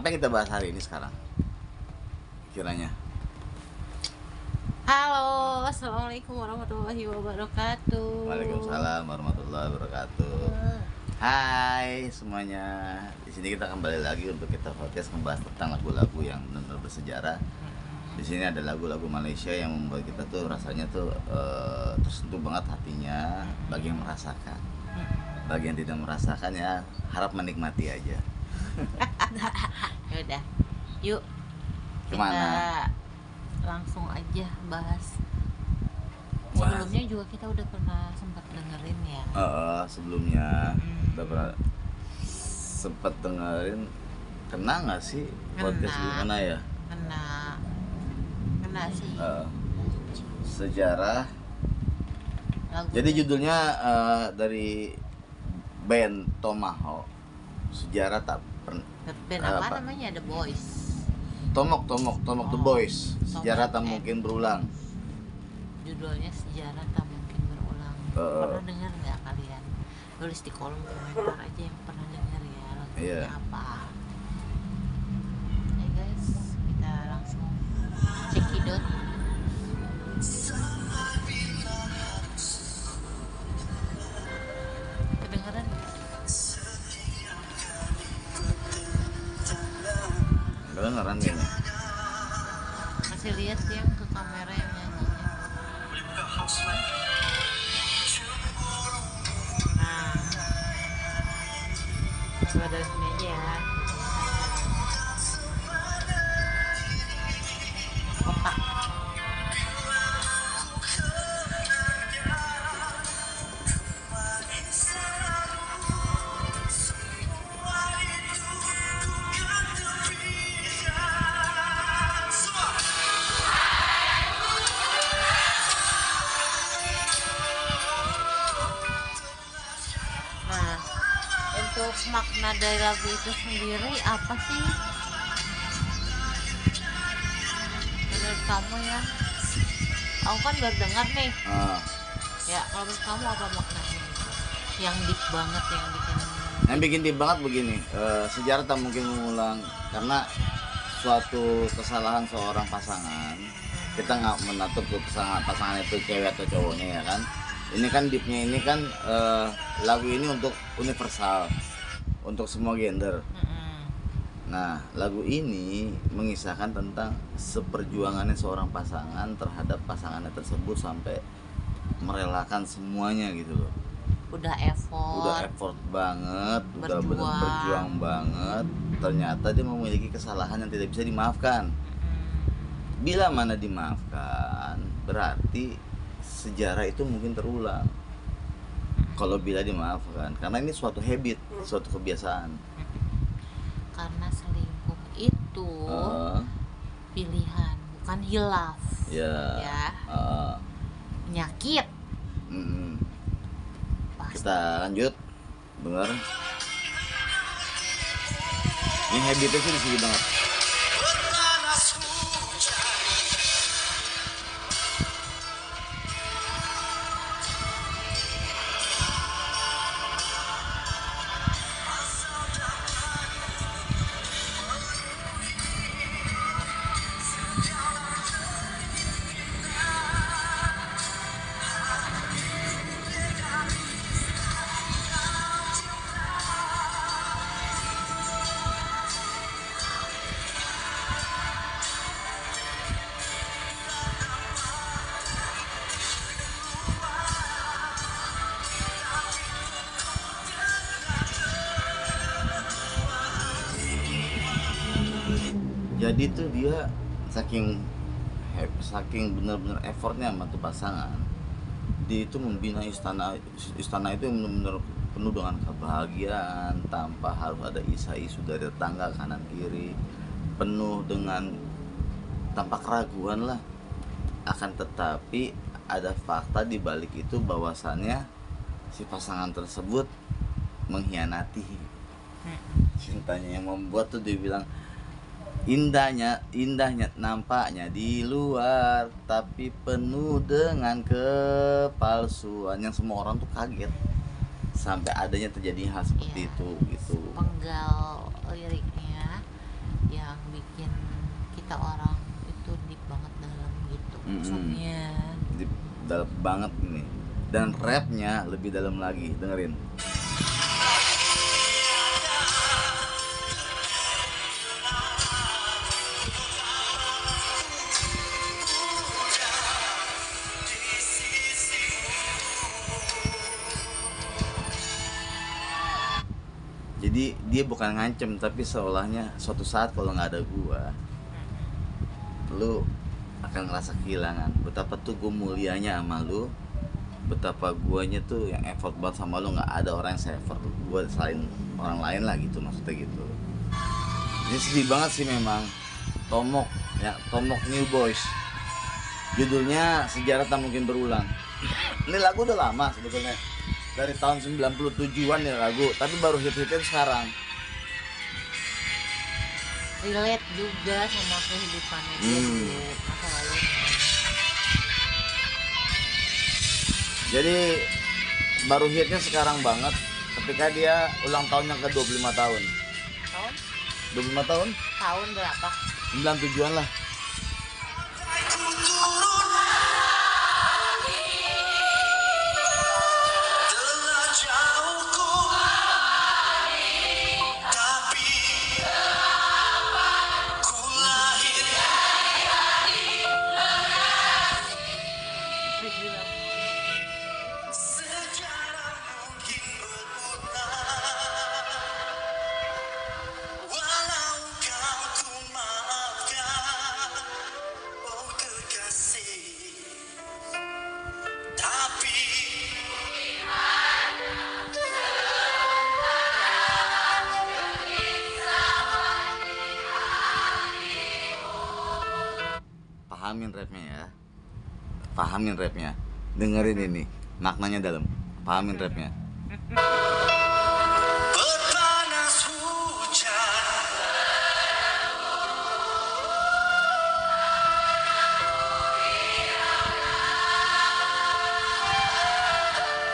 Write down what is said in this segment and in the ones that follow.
Apa yang kita bahas hari ini sekarang? Kiranya. Halo, assalamualaikum warahmatullahi wabarakatuh. Waalaikumsalam warahmatullahi wabarakatuh. Hai semuanya. Di sini kita kembali lagi untuk kita podcast membahas tentang lagu-lagu yang benar-benar bersejarah. Di sini ada lagu-lagu Malaysia yang membuat kita tuh rasanya tuh tersentuh banget hatinya bagi yang merasakan. Bagi yang tidak merasakan ya harap menikmati aja. Ya udah, yuk Kemana? kita langsung aja bahas. Sebelumnya juga kita udah pernah sempat dengerin ya. Sebelumnya udah pernah sempat dengerin. Kena nggak sih podcast gimana ya? Kena sih. Sejarah. Lagu Jadi judulnya dari band Tomahawk. Sejarah tak pernah. band apa namanya? The Boys. Tomok The Boys. Sejarah tak Tomok mungkin berulang. Judulnya Sejarah Tak Mungkin Berulang. Pernah dengar nggak kalian? Tulis di kolom komentar aja yang pernah dengar ya lagunya apa. Oke guys, kita langsung cekidot. Kedengeran nggak? Kedengeran kayaknya. Masih lihat yang ke kamera yang nyanyinya. Nah, coba dari sini aja ya. Otak. Nah, untuk makna dari lagu itu sendiri apa sih menurut kamu ya? Aku kan baru dengar nih. Ya, kalau menurut kamu apa maknanya? Yang deep banget, Yang bikin deep banget begini, sejarah tak mungkin mengulang karena suatu kesalahan seorang pasangan. Kita nggak menatap pasangan itu cewek atau cowoknya ya kan. Ini kan deepnya ini kan lagu ini untuk universal, untuk semua gender. Nah, lagu ini mengisahkan tentang seperjuangannya seorang pasangan terhadap pasangannya tersebut sampai merelakan semuanya gitu loh. Udah effort banget, udah benar berjuang banget. Ternyata dia memiliki kesalahan yang tidak bisa dimaafkan. Bila mana dimaafkan, berarti sejarah itu mungkin terulang. Kalau bila dimaafkan, karena ini suatu habit, suatu kebiasaan. Karena selingkuh itu pilihan, bukan hilaf. Ya. Penyakit. Kita lanjut, dengar. Ini habitnya sih disini banget. Jadi tuh dia saking benar-benar effortnya sama tuh pasangan, dia itu membina istana itu yang benar-benar penuh dengan kebahagiaan tanpa harus ada isu dari tetangga kanan kiri, penuh dengan tanpa keraguan lah. Akan tetapi ada fakta di balik itu bahwasannya si pasangan tersebut mengkhianati cintanya, yang membuat tuh dia bilang indahnya nampaknya di luar tapi penuh dengan kepalsuan, yang semua orang tuh kaget sampai adanya terjadi hal seperti itu gitu. Penggal liriknya bikin kita orang itu deep banget dalam gitu maksudnya. Deep, dalam banget ini. Dan rapnya lebih dalam lagi, dengerin. Jadi dia bukan ngancem, tapi seolahnya suatu saat kalau nggak ada gua, lu akan ngerasa kehilangan. Betapa tuh gua mulianya sama lu, betapa guanya tuh yang effort banget sama lu. Nggak ada orang yang se-effort gua selain orang lain lah gitu, maksudnya gitu. Ini sedih banget sih memang. Tomok ya, Tomok New Boys. Judulnya Sejarah Tak Mungkin Berulang. Ini lagu udah lama sebetulnya, dari tahun 97-an ya lagu, tapi baru hit-hitnya sekarang. Relate juga sama kehidupannya dia dulu masa lalunya. Jadi baru hitnya sekarang banget ketika dia ulang tahun yang ke 25 tahun. Tahun? 25 tahun? Tahun berapa? 97-an lah. Pahamin rapnya, dengerin ini maknanya dalam, pahamin rapnya. Berpanas hujan,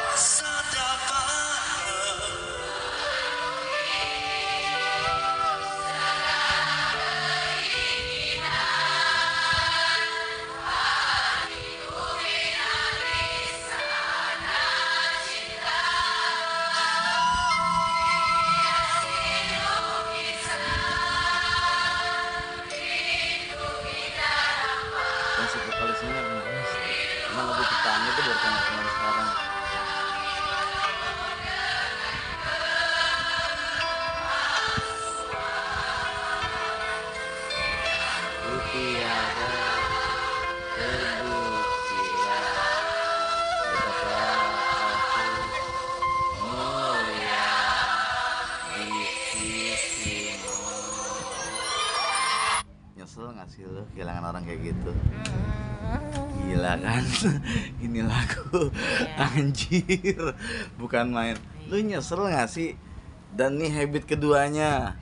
masa depan Dan si vokalisnya nangis. Emang lagu ciptaannya tuh baru kenal sekarang. Tiada terbuktilah betapa aku mulia di sisimu. Nyesel gak sih lo kehilangan orang kayak gitu? Gila kan? Ini lagu anjir, bukan main. Lu nyesel gak sih? Dan nih habit keduanya.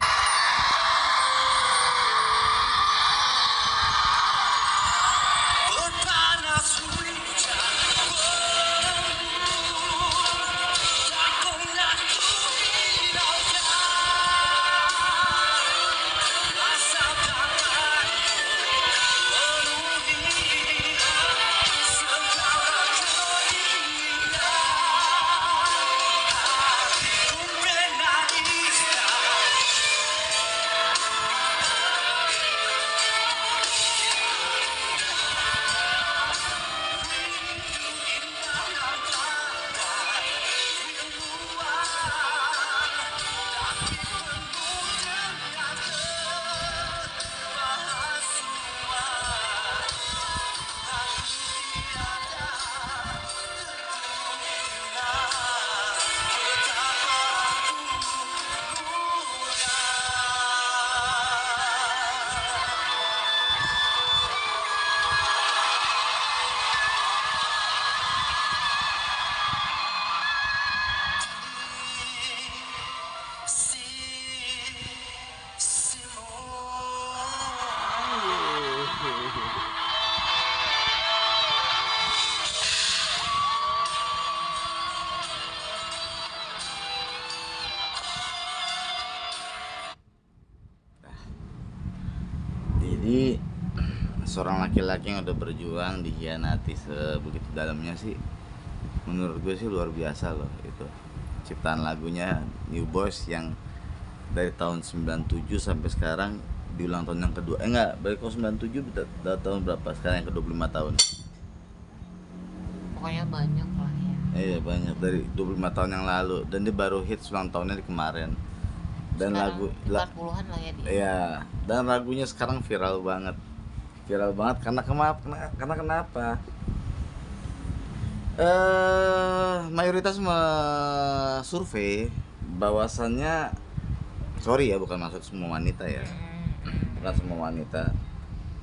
berpanas hujan, tak pernah ku hiraukan rasa tangan penuhi segala keinginan hatiku menangiskan. Jadi seorang laki-laki yang udah berjuang dikhianati sebegitu dalamnya sih, menurut gue sih luar biasa loh itu. Ciptaan lagunya New Boys yang dari tahun 97 sampai sekarang di ulang tahun yang kedua. Enggak, dari tahun 97 udah tahun berapa? Sekarang yang ke-25 tahun. Pokoknya banyak lah ya. Iya, banyak dari 25 tahun yang lalu dan dia baru hits ulang tahunnya di kemarin. Dan Sekarang lagu 40-an lah ya dia. iya, dan lagunya sekarang viral banget. Viral banget karena kenapa? Mayoritas survei bahwasannya, sorry ya, bukan maksud semua wanita ya, bukan semua wanita,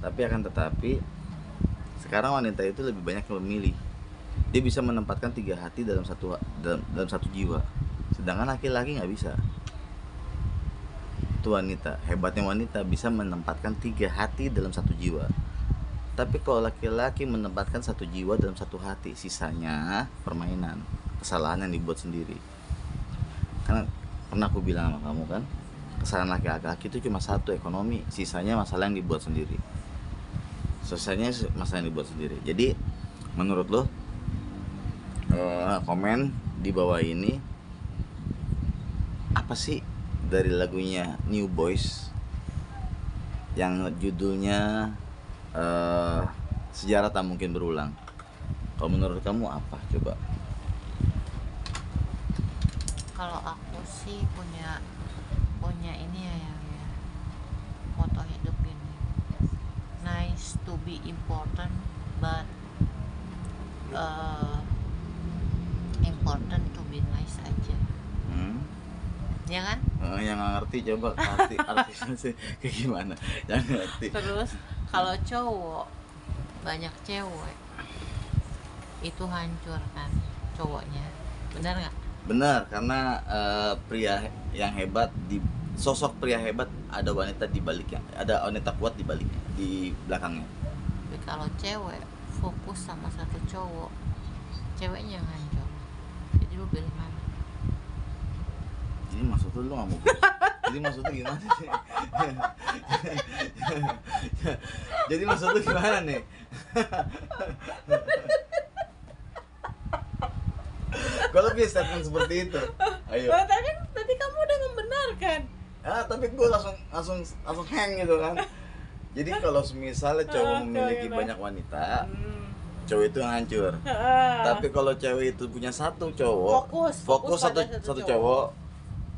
tapi akan tetapi sekarang wanita itu lebih banyak yang memilih. Dia bisa menempatkan 3 hati dalam satu jiwa, sedangkan laki-laki nggak bisa. Itu wanita, hebatnya wanita bisa menempatkan 3 hati dalam satu jiwa. Tapi kalau laki-laki menempatkan 1 jiwa dalam 1 hati, sisanya permainan, kesalahan yang dibuat sendiri. Karena pernah aku bilang sama kamu kan, kesalahan laki-laki itu cuma 1, ekonomi, sisanya masalah yang dibuat sendiri. Selesainya masalah yang dibuat sendiri. Jadi menurut lo, komen di bawah ini, apa sih dari lagunya New Boys yang judulnya Sejarah Tak Mungkin Berulang? Kalau menurut kamu apa? Coba. Kalau aku sih punya ini ya, moto hidup ini. Nice to be important, but important to be nice aja. Ya kan? Yang nggak ngerti coba artisnya sih kayak gimana? Yang ngerti. Terus kalau cowok banyak cewek itu hancur kan cowoknya, benar nggak? Benar, karena pria yang hebat, sosok pria hebat, ada wanita di baliknya, ada wanita kuat di baliknya, di belakangnya. Tapi kalau cewek fokus sama satu cowok, ceweknya yang hancur. Jadi lu pilih mana? Jadi maksud lu nggak mau? Jadi maksud lu gimana sih? Jadi maksud lu gimana nih? Kalau punya statement seperti itu, ayo. Tadi kamu udah membenarkan. Tapi gue langsung hang gitu kan. Jadi kalau misalnya cowok memiliki banyak wanita, cowok itu yang hancur. Tapi kalau cewek itu punya satu cowok, fokus satu cowok,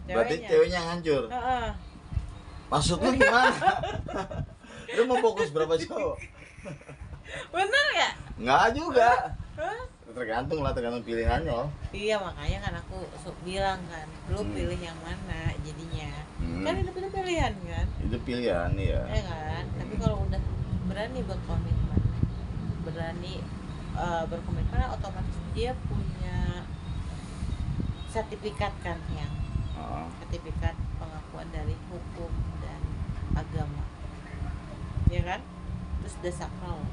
berarti ceweknya yang hancur. Maksud lu gimana? Lu mau fokus berapa cowok? Bener ya? Nggak juga. Tergantung pilihannya loh. Iya, makanya kan aku bilang kan, lu pilih yang mana jadinya. Kan itu pilihan kan? Itu pilihan ya. Ya kan? Tapi kalau udah berani berkomitmen, berkomitmen, otomatis dia punya sertifikat kan, yang sertifikat pengakuan dari hukum dan agama, ya kan? Terus udah sakral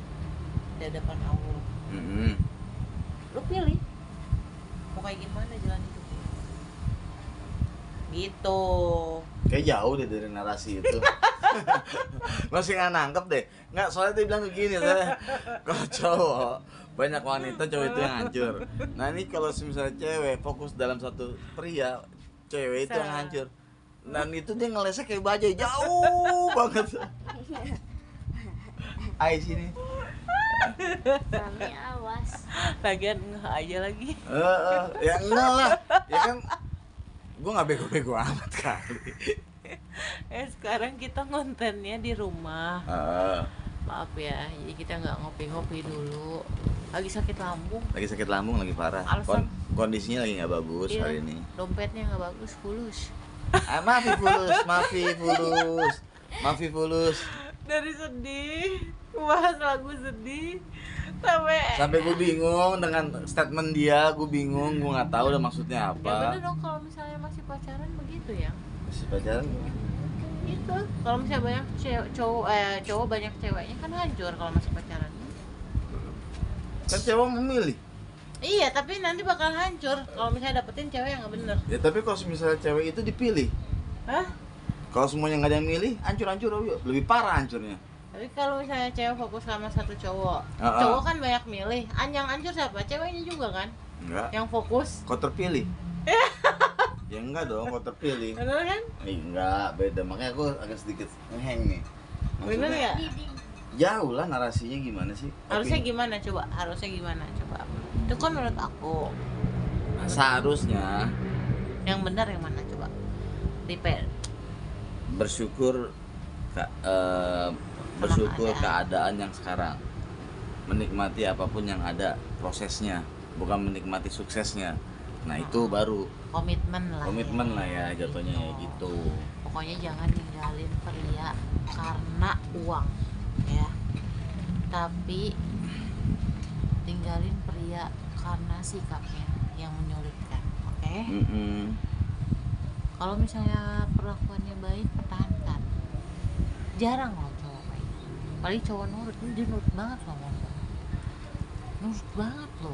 di hadapan Allah. Lu pilih mau kayak gimana jalan hidupnya gitu. Kayak jauh deh dari narasi itu. Masih nggak nangkep deh. Nggak, soalnya dia bilang begini, kalau cowok banyak wanita, cowok itu yang hancur. Nah ini kalau misalnya cewek fokus dalam satu pria, cewek itu yang hancur. Dan itu dia ngelesnya kayak bajai jauh banget. Ayo sini. Mami awas. Lagian ngeh aja lagi. Ya enggak lah. Ya kan gue nggak bego-bego amat kali. Sekarang kita kontennya di rumah. Maaf ya, jadi kita nggak ngopi-ngopi dulu. Lagi sakit lambung. Lagi parah. Kondisinya lagi nggak bagus hari ini. Dompetnya nggak bagus, fulus. Maafi fulus. Dari sedih, bahas lagu sedih, sampai gue bingung dengan statement dia. Gue bingung, gue nggak tahu udah maksudnya apa. Ya bener dong, kalau misalnya masih pacaran begitu ya. Masih pacaran? Gitu. Kalau misalnya banyak cowok banyak ceweknya kan hancur kalau masih pacaran. Kan cewek memilih. Iya, tapi nanti bakal hancur kalau misalnya dapetin cewek yang nggak bener. Ya tapi kalau misalnya cewek itu dipilih, Hah? kalau semuanya nggak ada yang milih, hancur lebih parah hancurnya. Tapi kalau misalnya cewek fokus sama satu cowok, Ah, ah. cowok kan banyak milih. Yang hancur siapa? Ceweknya juga kan? Enggak. Yang fokus. Kau terpilih. Ya enggak dong, kau terpilih. Bener kan? Enggak, beda. Makanya aku agak sedikit ngeheng nih. Bener ya? Jauh lah narasinya gimana sih? Harusnya Opini. gimana coba? Harusnya gimana coba? Itu kan menurut aku. Seharusnya Yang benar yang mana coba? Repair. bersyukur bersyukur keadaan yang sekarang, menikmati apapun yang ada prosesnya, bukan menikmati suksesnya. Nah itu baru komitmen lah ya jatuhnya ya gitu. Pokoknya jangan ninggalin pria karena uang ya, tapi tinggalin pria karena sikapnya yang menyulitkan. Oke? Kalau misalnya perlakuannya baik, pertahankan. Jarang loh cowok baik, paling cowok nurut. Ini dia nurut banget loh, nurut banget loh.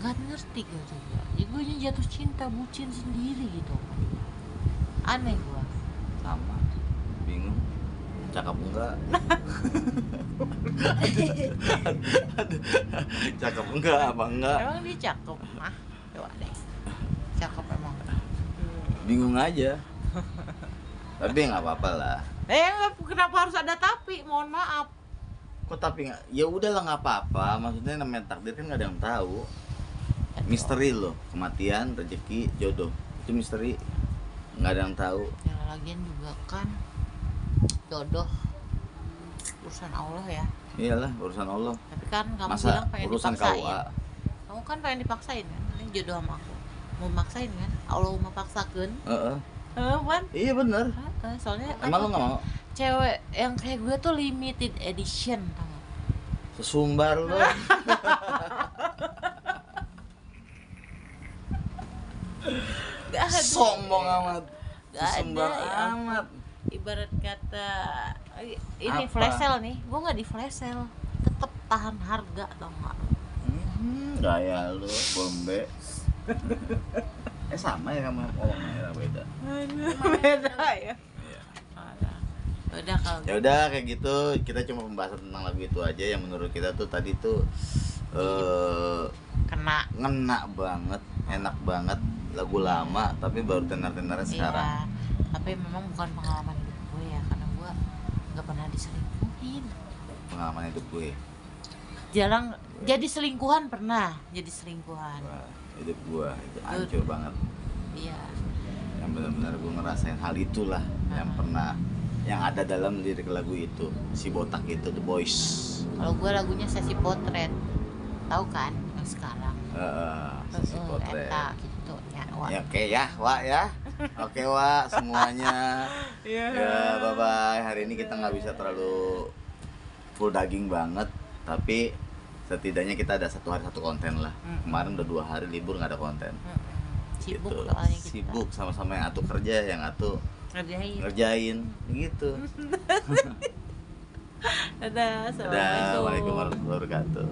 Gak ngerti gue juga, ya gue jatuh cinta, bucin sendiri gitu. Aneh gue. Sama, bingung, cakep enggak? Cakep enggak apa enggak? Emang dia cakep mah? Coba deh, cakep emang. Bingung aja. Tapi nggak apa-apa lah. Kenapa harus ada tapi? Mohon maaf. Kok tapi nggak? Ya udahlah nggak apa-apa. Maksudnya namanya takdir kan nggak ada yang tahu. Misteri loh, kematian, rezeki, jodoh. Itu misteri. Nggak ada yang tahu. Ya lagian juga kan jodoh urusan Allah ya. Iyalah urusan Allah. Tapi kan kamu Masa bilang pengen urusan dipaksain. KUA? Kamu kan pengen dipaksain kan? Ini jodoh sama aku. Mau maksain kan? Allah mau paksakan. Heeh. Kan? Iya bener. Soalnya Emang lo nggak mau? cewek yang kayak gue tuh limited edition tau gak? Sesumbar lo. Gak ada. Sombong amat. Gak ada, Sesumbar ya. amat. Ibarat kata ini Apa? flash sale nih, gue nggak di flash sale, tetep tahan harga tau gak? Gaya lu, bombe. Sama ya kamu ngomongnya beda. Beda ya. Alah. Udah kalau Ya udah kayak gitu, kita cuma pembahasan tentang lagu itu aja yang menurut kita tuh tadi tuh kena. ngena banget, enak banget, lagu lama tapi baru tenar-tenarnya sekarang. Iya, tapi memang bukan pengalaman hidup gue ya, karena gue nggak pernah diselingkuhin. Pengalaman hidup gue. Jarang jadi selingkuhan, pernah jadi selingkuhan. Wah, hidup gue itu hancur banget. Iya. Yang benar-benar gue ngerasain hal itulah yang pernah, yang ada dalam lirik lagu itu, si botak itu, The Boys. Kalau gue lagunya Sesi Potret, tahu kan yang sekarang? Si potret. Eta gitu ya. Wah. Ya oke ya, Wak ya. Oke Wak semuanya. Ya bye bye. Hari ini kita nggak bisa terlalu full daging banget, tapi setidaknya kita ada satu hari satu konten lah. Kemarin udah 2 hari libur nggak ada konten. Sibuk Gitu. soalnya kita. Sibuk sama-sama yang atuh kerja, yang atuh ngerjain gitu. Dadah, Dadah, Assalamualaikum warahmatullahi wabarakatuh.